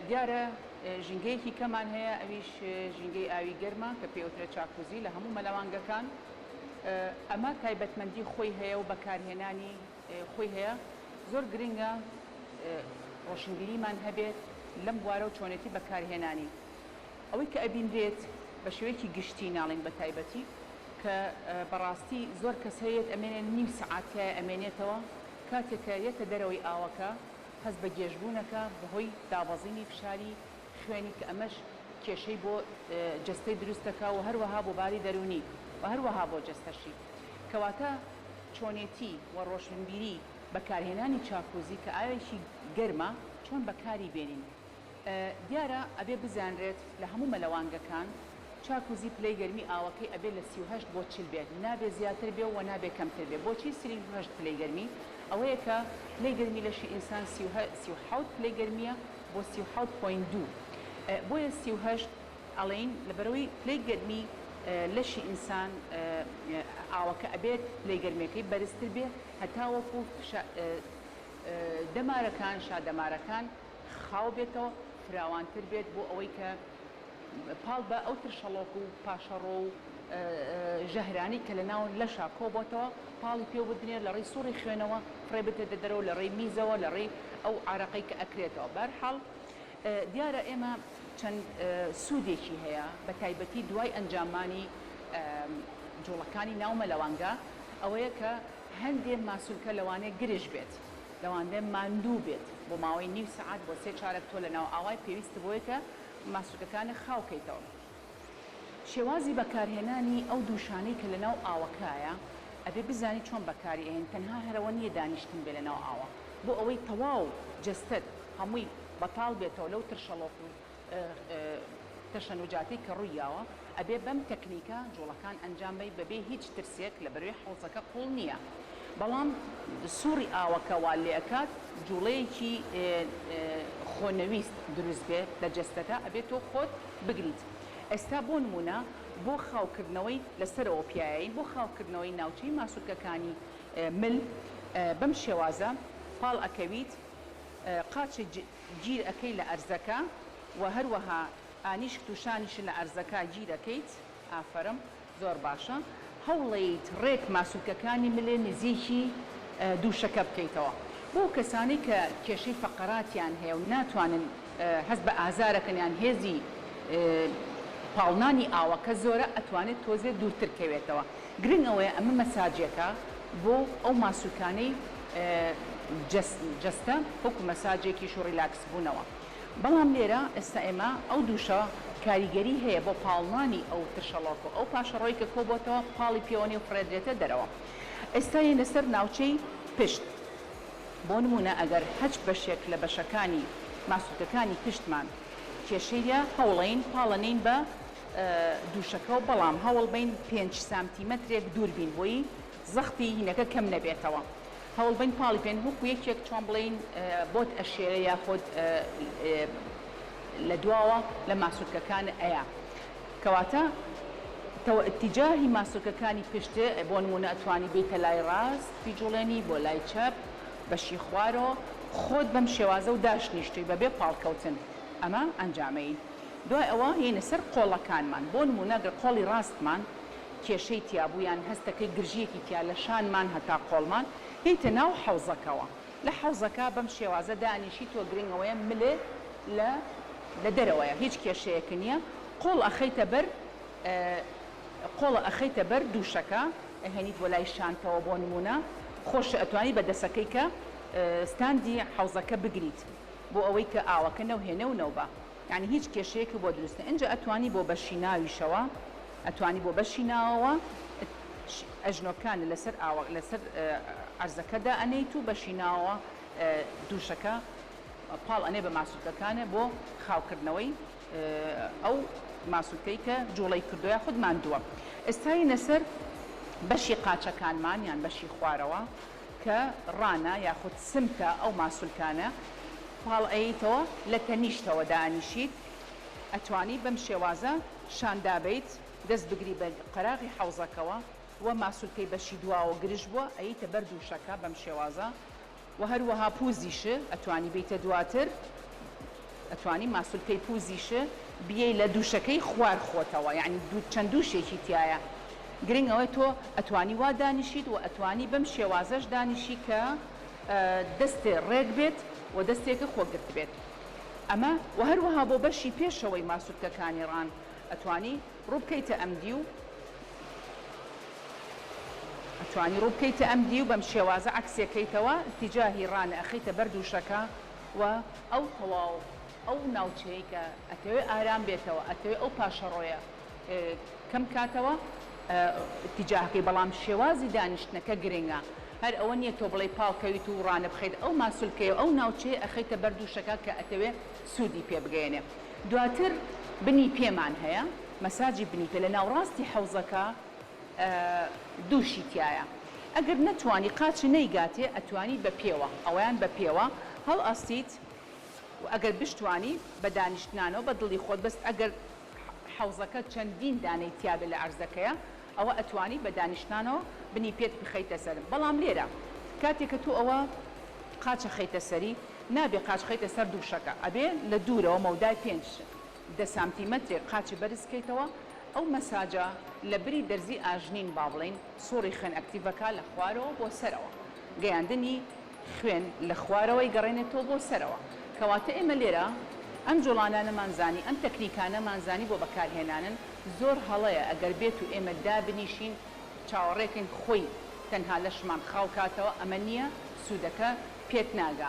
دیارە ژینگەیەکی کەمان هەیە ئەویش ژینگەی ئاوی گەرمە کە پێوترە چاکوزی لە هەموو مەلەوانگەکان ئەمە تایبەتمەندی خۆی هەیە و بەکارهێنانی خۆی هەیە زۆر گرنگە ڕۆشنبیریمان هەبێت لەم بوارە و چۆنێتی بەکارهێنانی ئەوەی کە ئەبینرێت بە شێوەیەکی گشتی ناڵین بە تایبەتی کە بەڕاستی زۆر کەس هەیەت ئەمێنێن نیم سەعاتیە ئەمێنێتەوە کاتێکە یەکە دەرەوەی ئاوەکە هەست بە گێژبوونەکە بەهۆی دابەزینی فشاری خوێنی کە ئەمەش کێشەی بۆ جەستەی دروستەکە و هەروەها بۆ باری دەرونی و هەروەها بۆ جەستەشی کەواتە چۆنێتی و ڕۆشنبیری بەکارهێنانی چاکوزی کە ئاوێکی گەرمە چۆن بەکاری بێنین دیارە ئەبێ بزانرێت لە هەموو مەلەوانگەکان چاکوزی پلەی گەرمی ئاوەکەی ئەبێ لە 38 بۆ 40 بێت نابێ زیاتر بێ و نابێ کەمتر بێ بۆچی 38 پلەی گەرمی ئەوەیە کە پلەی گەرمی لەشی ئینسان 37 پلەی گەرمیە بۆ 37.2 بۆیە 38 ئەڵێن لەبەرەوەی پلەی گەرمی لەشی ئینسان ئاوەکە ئەبێت پلەی گەرمیەکەی بەرزتر بێ هەتا وەکو دەمارەکان شادەمارەکان خاو بێتەوە فراوانتر بێت بۆ ئەوەی کە پاڵ بە ئەو ترشەڵۆک و پاشەڕۆ و ژەهرانی کە لە ناو لەشا کۆبۆتەوە پاڵی پێ بدرێت لە ڕێی سوڕی خوێنەوە فڕێ بێتە دەرەوە لە ڕێی میزەوە لە ڕێی ئەو عارەقەی کە ئەکرێتەوە بەرحاڵ دیارە ئێمە چەند سوودێکی هەیە بە تایبەتی دوای ئەنجامانی جوڵەکانی ناو مەلەوانگە ئەوەیە کە هەندێ ماسوولکە لەوانەیە گرژ بێت لەوانەیە ماندوو بێت بۆ ماوەی نیو سەعات بۆ 3 چارەک تۆ لە ناو ئاوای پێویست بۆیە کە ماسوولەکانی خاوکەیتەوە شێوازی بەکارهێنانی ئەو دووشانەی کە لە ناو ئاوەکایە ئەبێ بزانی چۆن بەکاری ئەهێن تەنها هەرەوە نییە دانیشتن بێ لە ناو ئاوە بۆ ئەوەی تەواو جەستت هەمووی بەتاڵ بێتەوە لەو ترشەڵۆک و تەشەنوجاتی کە ڕوویاوە ئەبێ بەم تەکنیکە جوڵەکان ئەنجام بی بەبێ هیچ ترسێک لە بەروێ حوزەکە قوڵ نییە بەڵام سووری ئاوەکە وا لێکات جوڵەیەکی خۆنەویست دروست بێت لە جەستەکە ئەبێت تۆ خۆت بگریت ئێستا بۆ نمونە بۆ خاوکردنەوەی لەسەرەوە پیاایی بۆ خاوکردنەوەی ناوچەی ماسوولکەکانی مل بەم شێوازە پاڵ ئەکەویت قاچی گیر ئەەکەی لە ئەرزەکە و هەروەها ئانیشک و شانیش لە ئەرزەکە گیرەکەیت ئافرم زۆر باشە هەوڵیت ڕێک ماسوولکەکانی ملێ نزیکی دووشەکە بکەیتەوە بۆ کەسانی کە کێشەی فەقەراتیان هەیە و ناتوانن هەست بە ئازارەکەنیان هێزی پاڵنانی ئاوەکە زۆرە ئەتوانێت تۆزێ دوورترکەوێتەوە گرنگ ئەوەیە ئەمە مەساجێکە بۆ ئەو ماسوولکانەی جەستە وەکو مەساجێکیش و ڕیلاکس بوونەوە بەڵام لێرە ئێستا ئێمە ئەو دووشە کاریگەری هەیە بۆ پاڵنانی ئەو ترشەڵۆک و ئەو پاشەڕۆی کە کۆبۆتەوە پاڵی پێوەنی و فڕێدرێتە دەرەوە ئێستا یە لەسەر ناوچەی پشت بۆ نمونە ئەگەر هەچ بەشێک لە بەشەکانی ماسوولکەکانی پشتمان کێشەیە هەوڵین پاڵەنین بە دووشەکە و بەڵام هەوڵ بین 5 سانتیمەترێک دوور بین بۆی زەختی هینەکە کەم نەبێتەوە هەوڵ بین پاڵی پێن وەکو یەکێک چۆن بڵین بۆت ئەشێرە یاخۆت لە دواوە لە ماسوولکەکان ئەیە کەواتە اتجاهی ماسوولکەکانی پشتێ بۆ نمونە ئەتوانی بیتە لای ڕاست بیجوڵێنی بۆ لای چەپ بەشی خوارەوە خۆت بەم شێوازە و داشنیشتوی بەبێ پاڵکەوتن ئەمە ئەنجامەین دوای ئەوە هێنە سەر قۆڵەکانمان بۆ نمونە گە قۆڵی ڕاستمان کێشەی تیابوویان هەستەکەی گرژیەکی تیا لە شانمان هەتا قۆڵمان هیتە ناو حەوزەکەوە لە حەوزەکە بەم شێوازە دانیشی تۆ گرنگەوەیە ملێ لە دەرەوەیە هیچ کێشەیەک نییە قۆڵ ئەخەیتە بەر دووشەکە هەنیت بۆ لای شانتەوە بۆ نمونە خۆش ئەتوانی بە دەسەکەی کە ستاندی حەوزەکە بگریت بۆ ئەوەی کە ئاوەکە نەوهێنە و نەوبە یعنی هیچ کێشەیەکی بۆ دروستە اینجا ئەتوانی بۆ بەشی ناویشەوە ئەتوانی بۆ بەشی ناوەوە ئەژنۆکان لەسەر ئەرزەکەدا ئەنەیت و بەشی ناوەوە دووشەکە پاڵ ئەنێ بە ماسوولکەکانە بۆ خاوکردنەوەی ئەو ماسوولکەی کە جوڵەی کردووە خود ماندووە ئێستای نەسەر بەشی قاچەکانمان یان بەشی خوارەوە کە ڕانە یاخود سمتە ئەو ماسوولکانە پاڵ ئەیتەوە لە تەنیشتەوە دانیشیت ئەتوانی بەم شێوازە شاندابیت دەست بگری بە قەراغی حەوزەکەوە و ماسوولکەی بەشی دواوە گرژ بووە ئەیتە بەر دووشەکە بەم شێوازە و هەروەها پوزیشە ئەتوانی بیتە دواتر ئەتوانی ماسولکەی پوزیشە بیەی لە دووشەکەی خوار خۆتەوە، یعنی چەند دووشێکی تایە. گرنگەوەی تۆ ئەتوانی وا دانیشیت و ئەتوانی بەم شێوازەش دانیشی کە دەستێ ڕێک بێت و دەستێکە خۆگرت بێت. ئەمە و هەروەها بۆ بەشی پێشەوەی ماسوودکەکانی ڕان ئەتوانی ڕووبکەیتە ئەمدی و ئەتوانی ڕووبکەیتە ئەمدی و بەم شێوازە عکسێکەکەیتەوە تیجاهی ڕانە ئەخەیتە بەر دووشەکە و ئەو تەواو ئەو ناوچەیە کە ئەتەوێ ئارام بێتەوە ئەتەوێ ئەو پاشەڕۆیە کەم کاتەوە تیجاهەکەی، بەڵام شێوازی دانیشتنەکە گرنگە. هەر ئەوە نییە تۆ بڵێ پاڵکەویت و ڕانە بخەیت، ئەو ماسولکەیە ئەو ناوچەیە ئەخەیتە بەر دووشەکە کە ئەتەوێ سوودی پێ بگەێنێ. دواتر بنی پێمان هەیە، مەساجی بنی پێ لە ناوڕاستی حەوزەکە دووشی تایە. ئەگەر نەتوانی قاچ نەیگاتێ ئەتوانی بە پێوە، ئەویان بە پێوە هەڵ ئەستیت و ئەگەر بشتوانی بە دانیشتنانەوە بە دڵی خۆت، بەست ئەگەر حەوزەکە چەندین دانەی تیابێ لە ئەرزەکەیە ئەوە ئەتوانی بە دانیشتانەوە بنی پێت بخەیتە سەرم. بەڵام لێرە کاتێککە تو ئەوە قاچە خەیتە سەری نابێ قاچ خەیتە سەر دووشەکە، ئەبێ لە دوورەوە مەودای 5 سانتیمەترێک قاچی بەرزکەیتەوە. ئەو مەساجە لە بری دەرزی ئاژنین با بڵین سۆڕی خوێن ئەکتیڤەکە لە خوارەوە بۆ سەرەوە، گەیاندنی خوێن لە خوارەوەی گەڕێنێتەوە بۆ سەرەوە. کەواتە ئێمە لێرە ئەم جوڵانانەمانزانی ئەم تەکنیکانەمانزانی بۆ بەکارهێنانن زۆر هەڵەیە ئەگەر بێت و ئێمە دابنیشین چاوەڕێکن خۆی تەنها لەشمان خاو کاتەوە ئەمە نییە سوودەکە پێت ناگا.